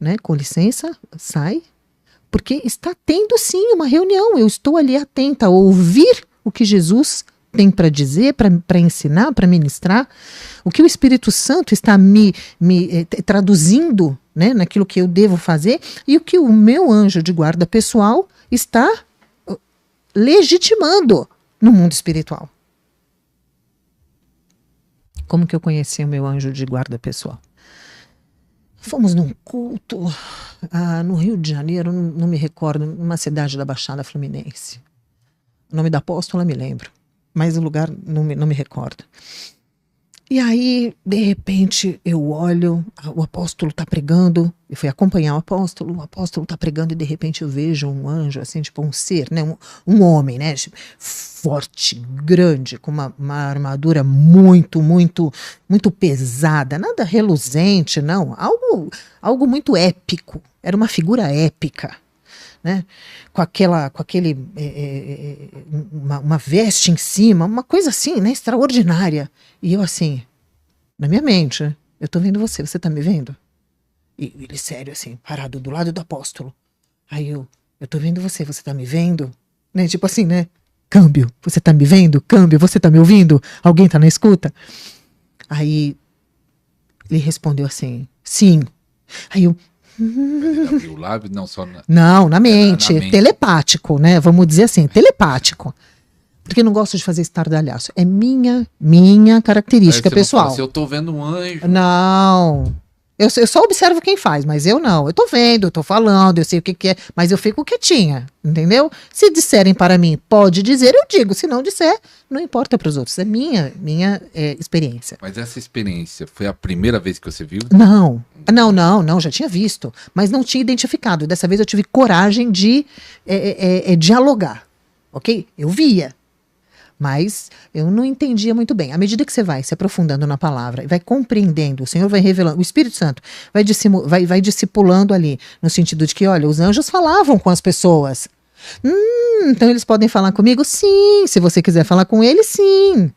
né? Com licença, sai. Porque está tendo sim uma reunião. Eu estou ali atenta a ouvir o que Jesus tem para dizer, para ensinar, para ministrar. O que o Espírito Santo está me traduzindo, né, naquilo que eu devo fazer. E o que o meu anjo de guarda pessoal está legitimando no mundo espiritual. Como que eu conheci o meu anjo de guarda pessoal? Fomos num culto no Rio de Janeiro, não me recordo, numa cidade da Baixada Fluminense. O nome da apóstola me lembro, mas o lugar não me recordo. E aí, de repente, eu olho, o apóstolo está pregando, eu fui acompanhar o apóstolo está pregando e de repente eu vejo um anjo, assim, tipo um ser, né, um homem, né, forte, grande, com uma armadura muito, muito, muito pesada, nada reluzente, não, algo muito épico, era uma figura épica, né, com aquele, uma veste em cima, uma coisa assim, né, extraordinária. E eu assim, na minha mente, eu tô vendo você tá me vendo? E ele sério assim, parado do lado do apóstolo. Aí eu tô vendo você tá me vendo? Né, tipo assim, né, câmbio, você tá me vendo? Câmbio, você tá me ouvindo? Alguém tá na escuta? Aí ele respondeu assim, sim. Aí eu... Ele abriu o lábio, não só na mente, na mente, telepático, né? Vamos dizer assim, telepático. Porque eu não gosto de fazer estardalhaço. É minha característica pessoal. Se eu tô vendo um anjo. Não. Eu só observo quem faz, mas eu não. Eu tô vendo, eu tô falando, eu sei o que é, mas eu fico quietinha, entendeu? Se disserem para mim, pode dizer, eu digo. Se não disser, não importa para os outros. É minha experiência. Mas essa experiência foi a primeira vez que você viu? Não, já tinha visto, mas não tinha identificado. Dessa vez eu tive coragem de dialogar, ok? Eu via. Mas eu não entendia muito bem. À medida que você vai se aprofundando na palavra e vai compreendendo, o Senhor vai revelando, o Espírito Santo vai discipulando ali, no sentido de que, olha, os anjos falavam com as pessoas. Então eles podem falar comigo? Sim. Se você quiser falar com eles, sim.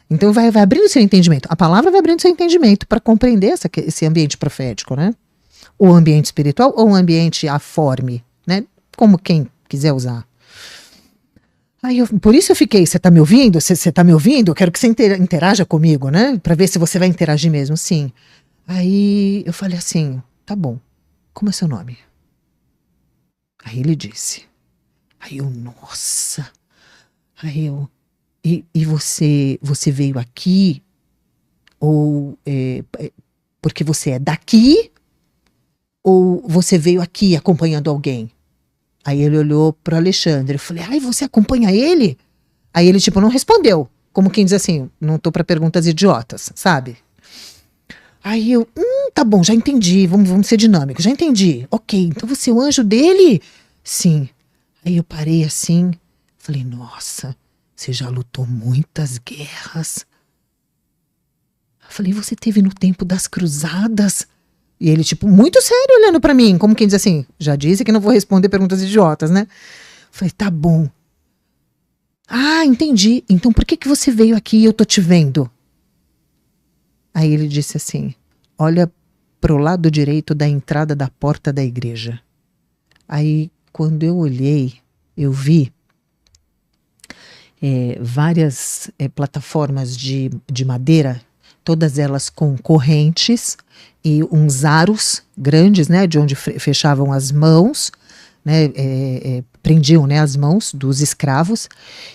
Então vai abrindo seu entendimento. A palavra vai abrindo seu entendimento para compreender esse ambiente profético, né? O ambiente espiritual ou o ambiente aforme, né? Como quem quiser usar. Aí por isso eu fiquei, você tá me ouvindo? Você tá me ouvindo? Eu quero que você interaja comigo, né? Pra ver se você vai interagir mesmo, sim. Aí eu falei assim, tá bom, como é seu nome? Aí ele disse. Aí eu, nossa. Aí eu, e você veio aqui? Ou porque você é daqui? Ou você veio aqui acompanhando alguém? Aí ele olhou pro Alexandre. Eu falei, ai, você acompanha ele? Aí ele, tipo, não respondeu. Como quem diz assim, não tô pra perguntas idiotas, sabe? Aí eu, tá bom, já entendi. Vamos ser dinâmicos, já entendi. Ok, então você é o anjo dele? Sim. Aí eu parei assim, falei, nossa, você já lutou muitas guerras. Eu falei, você teve no tempo das cruzadas? E ele, tipo, muito sério olhando pra mim, como quem diz assim, já disse que não vou responder perguntas idiotas, né? Falei, tá bom. Ah, entendi. Então por que você veio aqui e eu tô te vendo? Aí ele disse assim, olha pro lado direito da entrada da porta da igreja. Aí, quando eu olhei, eu vi várias plataformas de madeira, todas elas com correntes e uns aros grandes, né, de onde fechavam as mãos, né, prendiam, né, as mãos dos escravos.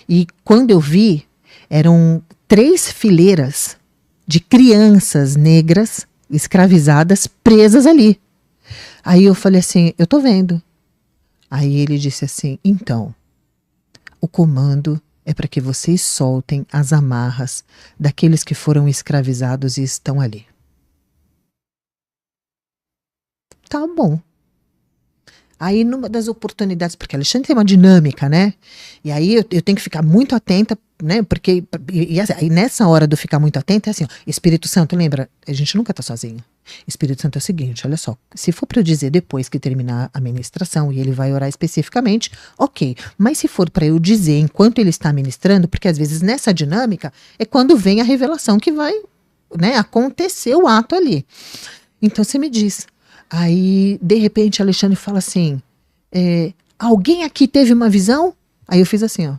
E quando eu vi, eram 3 fileiras de crianças negras escravizadas presas ali. Aí eu falei assim, eu tô vendo. Aí ele disse assim, então, o comando é para que vocês soltem as amarras daqueles que foram escravizados e estão ali. Tá bom. Aí, numa das oportunidades, porque Alexandre tem uma dinâmica, né? E aí eu tenho que ficar muito atenta, né? Porque aí nessa hora do ficar muito atenta, é assim, ó, Espírito Santo, lembra? A gente nunca tá sozinho. Espírito Santo é o seguinte, olha só, se for para eu dizer depois que terminar a ministração e ele vai orar especificamente, ok. Mas se for para eu dizer enquanto ele está ministrando, porque às vezes nessa dinâmica é quando vem a revelação que vai, né, acontecer o ato ali. Então você me diz. Aí, de repente, Alexandre fala assim, alguém aqui teve uma visão? Aí eu fiz assim, ó.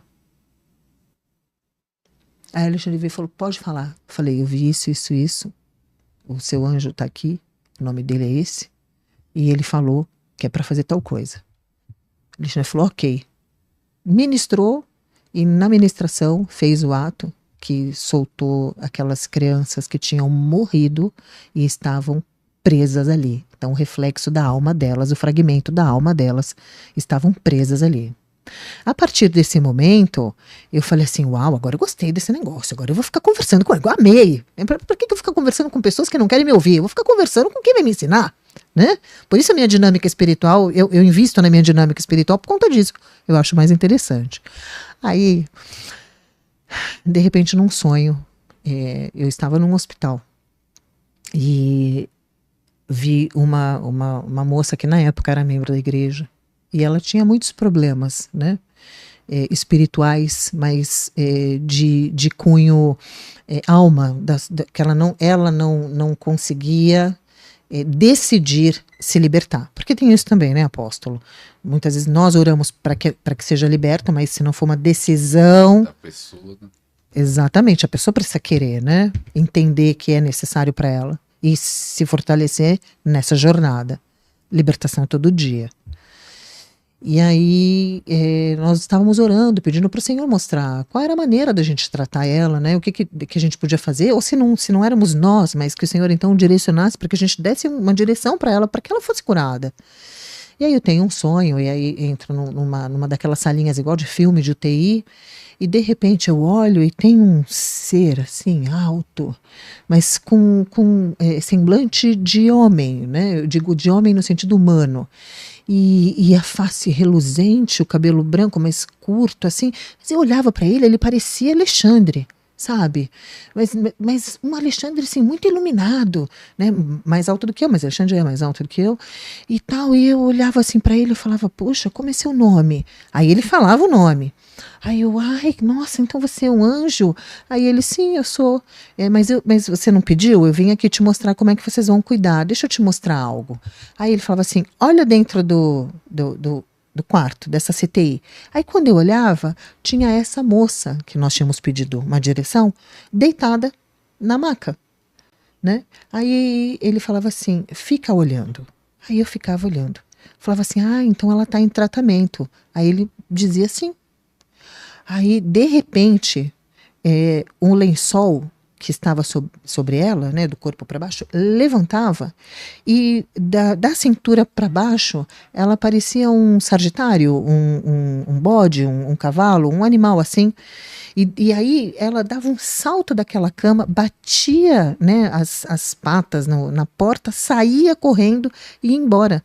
Aí Alexandre veio e falou, pode falar. Eu falei, eu vi isso, isso, isso. O seu anjo tá aqui, o nome dele é esse. E ele falou que é para fazer tal coisa. Alexandre falou, ok. Ministrou e na ministração fez o ato que soltou aquelas crianças que tinham morrido e estavam presas ali. Então o reflexo da alma delas, o fragmento da alma delas estavam presas ali. A partir desse momento, eu falei assim, uau, agora eu gostei desse negócio, agora eu vou ficar conversando com ele, eu amei. Por que eu vou ficar conversando com pessoas que não querem me ouvir? Eu vou ficar conversando com quem vai me ensinar, né? Por isso a minha dinâmica espiritual, eu invisto na minha dinâmica espiritual por conta disso. Eu acho mais interessante. Aí, de repente, num sonho, eu estava num hospital e vi uma moça que na época era membro da igreja. E ela tinha muitos problemas, né? Espirituais, mas de cunho alma, que ela não conseguia decidir se libertar. Porque tem isso também, né, apóstolo? Muitas vezes nós oramos para que seja liberta, mas se não for uma decisão... Da pessoa, né? Exatamente, a pessoa precisa querer, né? Entender que é necessário para ela e se fortalecer nessa jornada. Libertação todo dia. E aí nós estávamos orando, pedindo para o Senhor mostrar qual era a maneira da gente tratar ela, né? O que a gente podia fazer, ou se não éramos nós, mas que o Senhor então direcionasse para que a gente desse uma direção para ela, para que ela fosse curada. E aí eu tenho um sonho, e aí entro numa daquelas salinhas igual de filme de UTI, e de repente eu olho e tem um ser assim, alto, mas com semblante de homem, né? Eu digo de homem no sentido humano. E a face reluzente, o cabelo branco, mas curto, assim. Mas eu olhava para ele parecia Alexandre, sabe? Mas um Alexandre, assim, muito iluminado, né? Mais alto do que eu, mas Alexandre é mais alto do que eu. E tal, e eu olhava assim para ele e falava, poxa, como é seu nome? Aí ele falava o nome. Aí eu, ai, nossa, então você é um anjo? Aí ele, sim, eu sou. Mas você não pediu? Eu vim aqui te mostrar como é que vocês vão cuidar. Deixa eu te mostrar algo. Aí ele falava assim, olha dentro do quarto, dessa CTI. Aí quando eu olhava, tinha essa moça, que nós tínhamos pedido uma direção, deitada na maca, né? Aí ele falava assim, fica olhando. Aí eu ficava olhando. Falava assim, então ela está em tratamento. Aí ele dizia assim. Aí, de repente, um lençol que estava sobre ela, né, do corpo para baixo, levantava e da cintura para baixo ela parecia um sagitário, um bode, um cavalo, um animal assim. E aí ela dava um salto daquela cama, batia, né, as patas na porta, saía correndo e ia embora.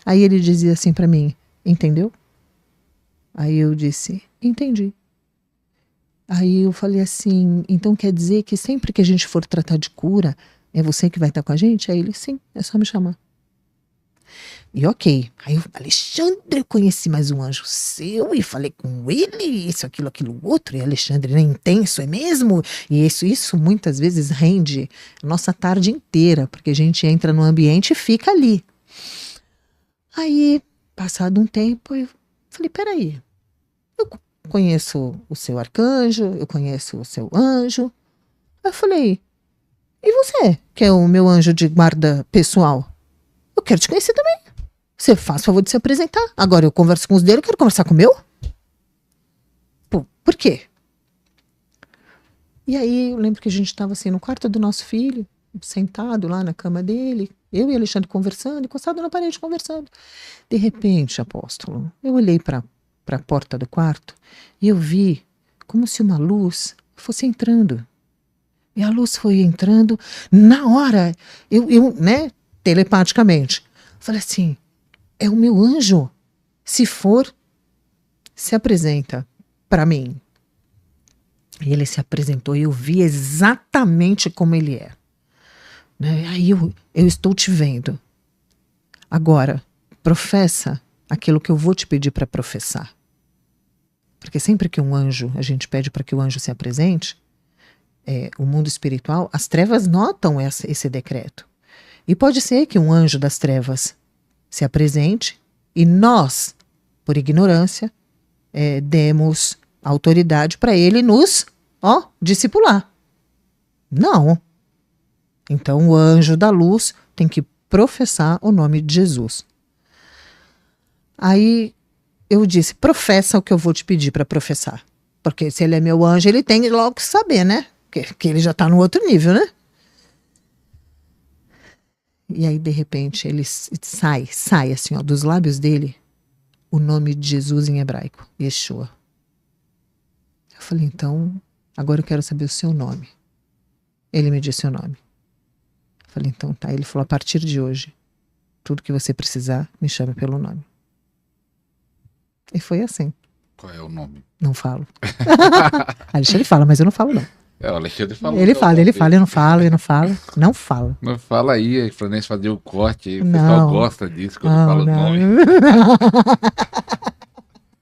Aí ele dizia assim para mim, entendeu? Aí eu disse, entendi. Aí eu falei assim, então quer dizer que sempre que a gente for tratar de cura, é você que vai estar com a gente? Aí ele, sim, é só me chamar. E ok. Aí eu, Alexandre, eu conheci mais um anjo seu e falei com ele, isso, aquilo, outro. E Alexandre é intenso, é mesmo? E isso muitas vezes rende a nossa tarde inteira, porque a gente entra no ambiente e fica ali. Aí, passado um tempo, eu falei, peraí, eu conheço o seu arcanjo, eu conheço o seu anjo. Aí eu falei, e você, que é o meu anjo de guarda pessoal? Eu quero te conhecer também. Você faz o favor de se apresentar. Agora eu converso com os dele, eu quero conversar com o meu. Pô, por quê? E aí eu lembro que a gente estava assim no quarto do nosso filho, sentado lá na cama dele, eu e Alexandre conversando, encostado na parede conversando. De repente, apóstolo, eu olhei para a porta do quarto e eu vi como se uma luz fosse entrando. E a luz foi entrando na hora, eu né, telepaticamente, falei assim, é o meu anjo. Se for, se apresenta para mim. E ele se apresentou e eu vi exatamente como ele é. Né? Aí eu estou te vendo. Agora, professa aquilo que eu vou te pedir para professar. Porque sempre que um anjo, a gente pede para que o anjo se apresente, o mundo espiritual, as trevas notam esse decreto. E pode ser que um anjo das trevas se apresente e nós, por ignorância, demos autoridade para ele nos discipular. Não. Então o anjo da luz tem que professar o nome de Jesus. Aí eu disse, professa o que eu vou te pedir para professar. Porque se ele é meu anjo, ele tem logo que saber, né? Que ele já está no outro nível, né? E aí, de repente, ele sai assim, ó, dos lábios dele, o nome de Jesus em hebraico, Yeshua. Eu falei, então, agora eu quero saber o seu nome. Ele me disse o nome. Eu falei, então tá. Ele falou, a partir de hoje, tudo que você precisar, me chame pelo nome. E foi assim. Qual é o nome? Não falo. Alexandre fala, mas eu não falo, não. O Alexandre falou. Ele fala, eu não falo, Não fala. Não fala aí, pra nós fazer o corte aí. O Não. pessoal gosta disso quando fala o nome.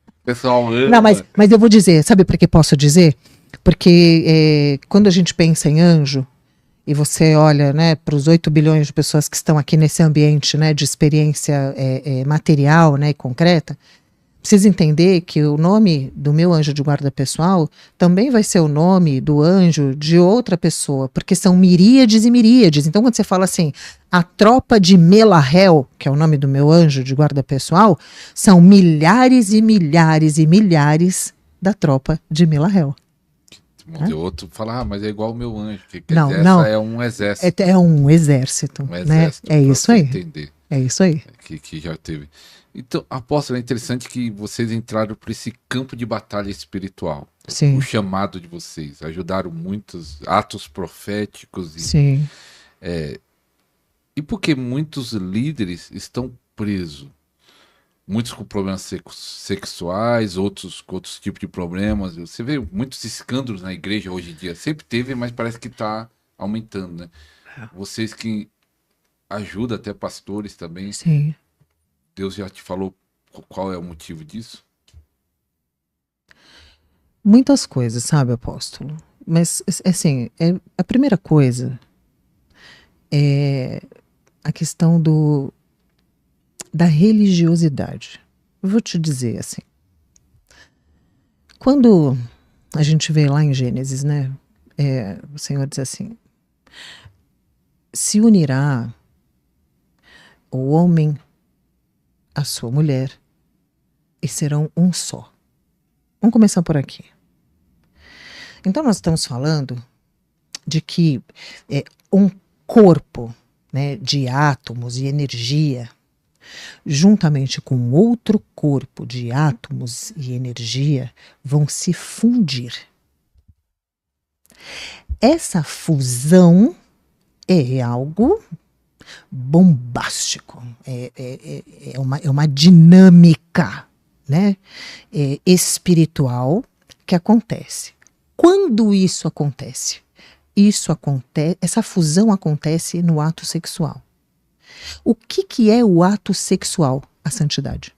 O pessoal ama. Não, mas eu vou dizer, sabe por que posso dizer? Porque quando a gente pensa em anjo, e você olha, né, para os 8 bilhões de pessoas que estão aqui nesse ambiente, né, de experiência material, né, e concreta, precisa entender que o nome do meu anjo de guarda pessoal também vai ser o nome do anjo de outra pessoa, porque são miríades e miríades. Então, quando você fala assim, a tropa de Melahel, que é o nome do meu anjo de guarda pessoal, são milhares e milhares e milhares da tropa de Melahel. O outro fala, mas é igual o meu anjo. Não, essa é um exército. É um exército. Um exército, né? É isso aí. Entender. É isso aí. Que já teve. Então, apóstolo, é interessante que vocês entraram por esse campo de batalha espiritual. Sim. O chamado de vocês. Ajudaram muitos atos proféticos. Sim. E porque muitos líderes estão presos. Muitos com problemas sexuais, outros com outros tipos de problemas. Você vê muitos escândalos na igreja hoje em dia. Sempre teve, mas parece que está aumentando, né? Vocês que ajudam até pastores também. Sim. Deus já te falou qual é o motivo disso? Muitas coisas, sabe, apóstolo? Mas, assim, a primeira coisa é a questão da religiosidade. Eu vou te dizer assim. Quando a gente vê lá em Gênesis, né? O Senhor diz assim, se unirá o homem a sua mulher e serão um só. Vamos começar por aqui. Então nós estamos falando de que um corpo, né, de átomos e energia, juntamente com outro corpo de átomos e energia, vão se fundir. Essa fusão é algo bombástico, é uma dinâmica, né, espiritual que acontece. Quando isso acontece? Essa fusão acontece no ato sexual. O que é o ato sexual? A santidade.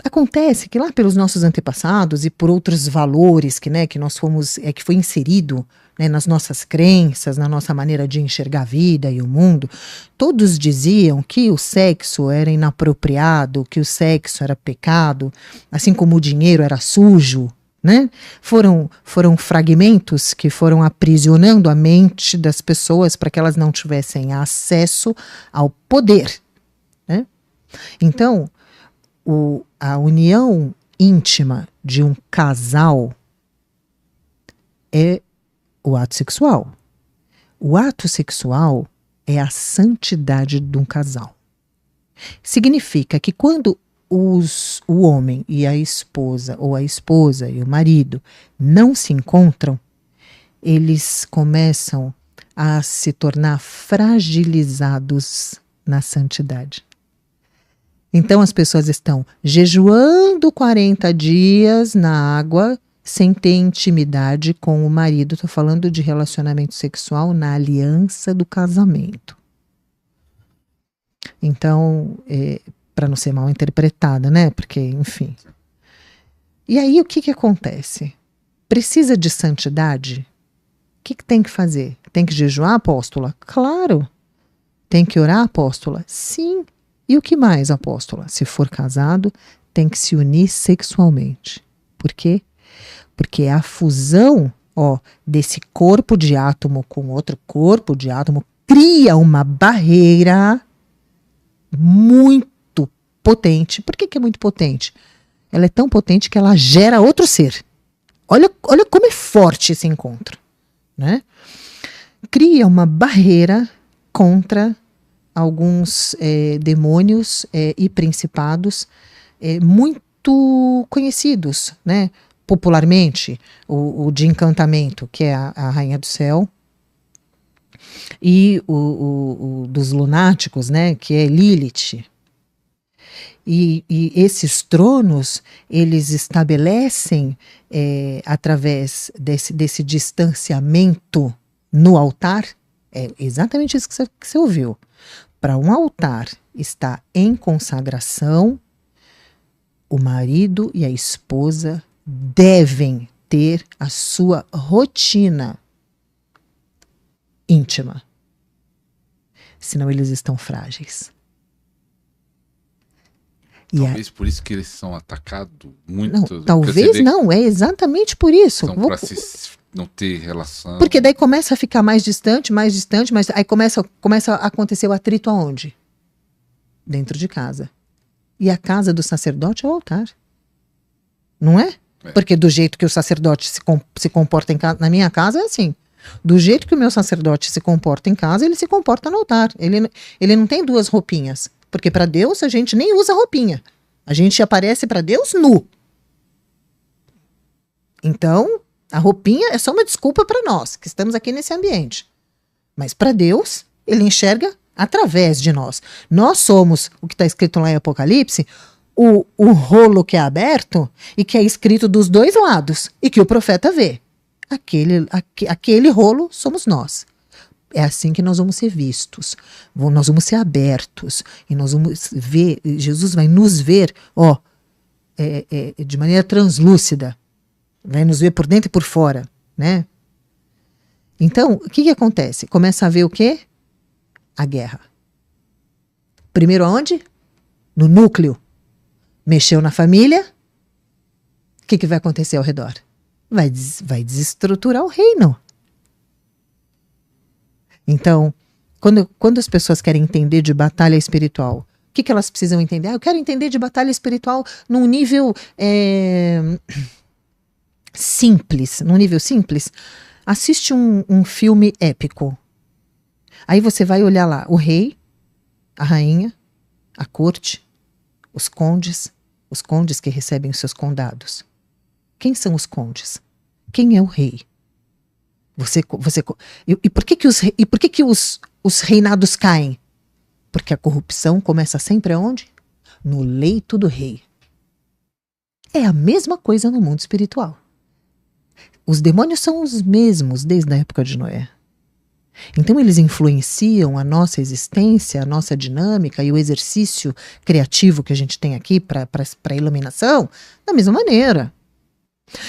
Acontece que lá pelos nossos antepassados e por outros valores que nós fomos, que foi inserido, né, nas nossas crenças, na nossa maneira de enxergar a vida e o mundo, todos diziam que o sexo era inapropriado, que o sexo era pecado, assim como o dinheiro era sujo, né? Foram fragmentos que foram aprisionando a mente das pessoas para que elas não tivessem acesso ao poder, né? Então, a união íntima de um casal é o ato sexual. O ato sexual é a santidade de um casal. Significa que quando o homem e a esposa, ou a esposa e o marido, não se encontram, eles começam a se tornar fragilizados na santidade. Então as pessoas estão jejuando 40 dias na água sem ter intimidade com o marido. Estou falando de relacionamento sexual na aliança do casamento. Então, para não ser mal interpretada, né? Porque, enfim. E aí o que acontece? Precisa de santidade? que tem que fazer? Tem que jejuar, apóstola? Claro. Tem que orar, apóstola? Sim. E o que mais, apóstola? Se for casado, tem que se unir sexualmente. Por quê? Porque a fusão, desse corpo de átomo com outro corpo de átomo cria uma barreira muito potente. Por que é muito potente? Ela é tão potente que ela gera outro ser. Olha como é forte esse encontro, né? Cria uma barreira contra alguns demônios e principados muito conhecidos, né? Popularmente, o de encantamento, que é a Rainha do Céu, e o dos lunáticos, né? Que é Lilith. E esses tronos, eles estabelecem, através desse distanciamento no altar, é exatamente isso que você ouviu. Para um altar estar em consagração, o marido e a esposa devem ter a sua rotina íntima. Senão eles estão frágeis. Talvez por isso que eles são atacados muito. Não, talvez não, é exatamente por isso. Para não ter relação. Porque daí começa a ficar mais distante, mas aí começa a acontecer o atrito aonde? Dentro de casa. E a casa do sacerdote é o altar. Não é? Porque do jeito que o sacerdote se comporta na minha casa é assim. Do jeito que o meu sacerdote se comporta em casa, ele se comporta no altar. Ele não tem duas roupinhas. Porque para Deus a gente nem usa roupinha. A gente aparece para Deus nu. Então, a roupinha é só uma desculpa para nós, que estamos aqui nesse ambiente. Mas para Deus, ele enxerga através de nós. Nós somos, o que está escrito lá em Apocalipse, o rolo que é aberto e que é escrito dos dois lados e que o profeta vê. Aquele rolo somos nós. É assim que nós vamos ser vistos. Nós vamos ser abertos. E nós vamos ver, Jesus vai nos ver, de maneira translúcida. Vai nos ver por dentro e por fora, né? Então, o que acontece? Começa a ver o quê? A guerra. Primeiro aonde? No núcleo. Mexeu na família. O que vai acontecer ao redor? Vai desestruturar o reino. Então, quando as pessoas querem entender de batalha espiritual, o que elas precisam entender? Eu quero entender de batalha espiritual num nível simples. Num nível simples, assiste um filme épico. Aí você vai olhar lá o rei, a rainha, a corte, os condes que recebem os seus condados. Quem são os condes? Quem é o rei? E por que os reinados caem? Porque a corrupção começa sempre aonde? No leito do rei. É a mesma coisa no mundo espiritual. Os demônios são os mesmos desde a época de Noé. Então eles influenciam a nossa existência, a nossa dinâmica e o exercício criativo que a gente tem aqui para a iluminação da mesma maneira.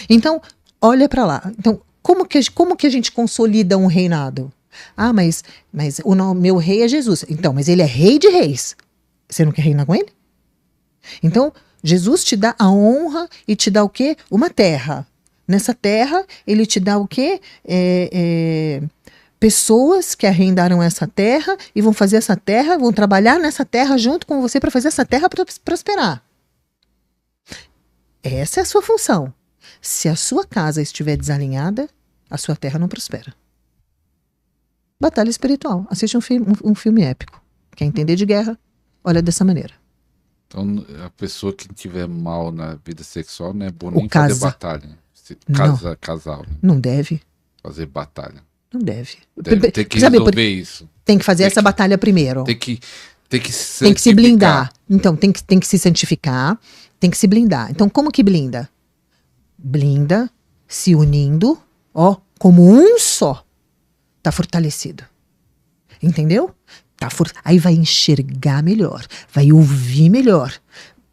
Então, olha para lá. Então, como que a gente consolida um reinado? Ah, mas meu rei é Jesus. Então, mas ele é rei de reis. Você não quer reinar com ele? Então, Jesus te dá a honra e te dá o quê? Uma terra. Nessa terra, ele te dá o quê? Pessoas que arrendaram essa terra e vão fazer essa terra, vão trabalhar nessa terra junto com você para fazer essa terra prosperar. Essa é a sua função. Se a sua casa estiver desalinhada, a sua terra não prospera. Batalha espiritual. Assiste um filme épico. Quer entender de guerra? Olha dessa maneira. Então, a pessoa que estiver mal na vida sexual não é bom nem fazer batalha. Casal. Né? Não deve. Fazer batalha. Não deve. Tem que resolver isso. Tem que fazer essa batalha primeiro. Tem que se blindar. Então, tem que se santificar, tem que se blindar. Então, como que blinda? Blinda, se unindo, como um só. Tá fortalecido. Entendeu? Aí vai enxergar melhor, vai ouvir melhor.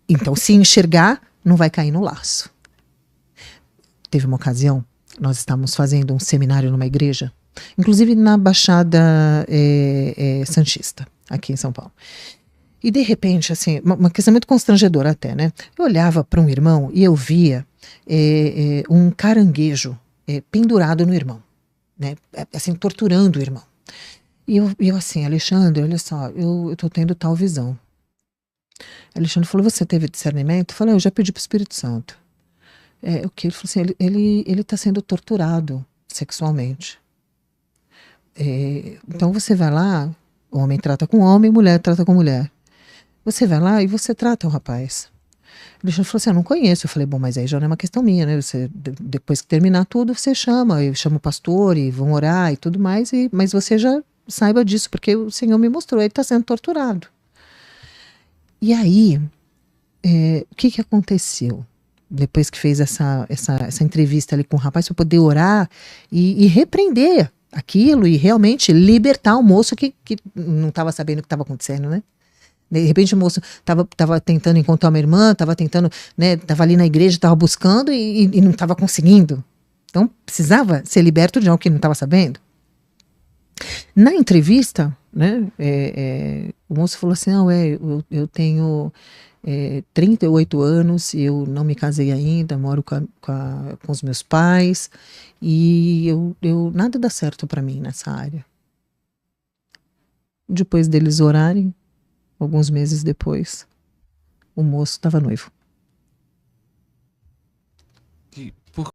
Então, se enxergar, não vai cair no laço. Teve uma ocasião, nós estávamos fazendo um seminário numa igreja, inclusive na Baixada Santista, aqui em São Paulo. E de repente, assim, uma questão muito constrangedora até, né? Eu olhava para um irmão e eu via um caranguejo pendurado no irmão, né? Assim, torturando o irmão. E eu assim, Alexandre, olha só, eu tô tendo tal visão. Alexandre falou, você teve discernimento? Eu falei, eu já pedi pro Espírito Santo. O que? Ele falou assim, ele tá sendo torturado sexualmente. Então você vai lá, homem trata com homem, mulher trata com mulher. Você vai lá e você trata o rapaz. O Alexandre falou assim, eu não conheço. Eu falei, bom, mas aí já não é uma questão minha, né? Você, depois que terminar tudo, você chama. Eu chamo o pastor e vão orar e tudo mais. Mas você já saiba disso, porque o Senhor me mostrou, ele está sendo torturado. E aí, o que aconteceu? Depois que fez essa entrevista ali com o rapaz, para poder orar e repreender aquilo e realmente libertar o moço que não estava sabendo o que estava acontecendo, né? De repente o moço estava tentando encontrar uma irmã, estava tentando, né? Estava ali na igreja, estava buscando e não estava conseguindo. Então precisava ser liberto de algo que não estava sabendo. Na entrevista, né? O moço falou assim, não, eu tenho 38 anos, eu não me casei ainda, moro com os meus pais e nada dá certo para mim nessa área. Depois deles orarem, alguns meses depois, o moço estava noivo.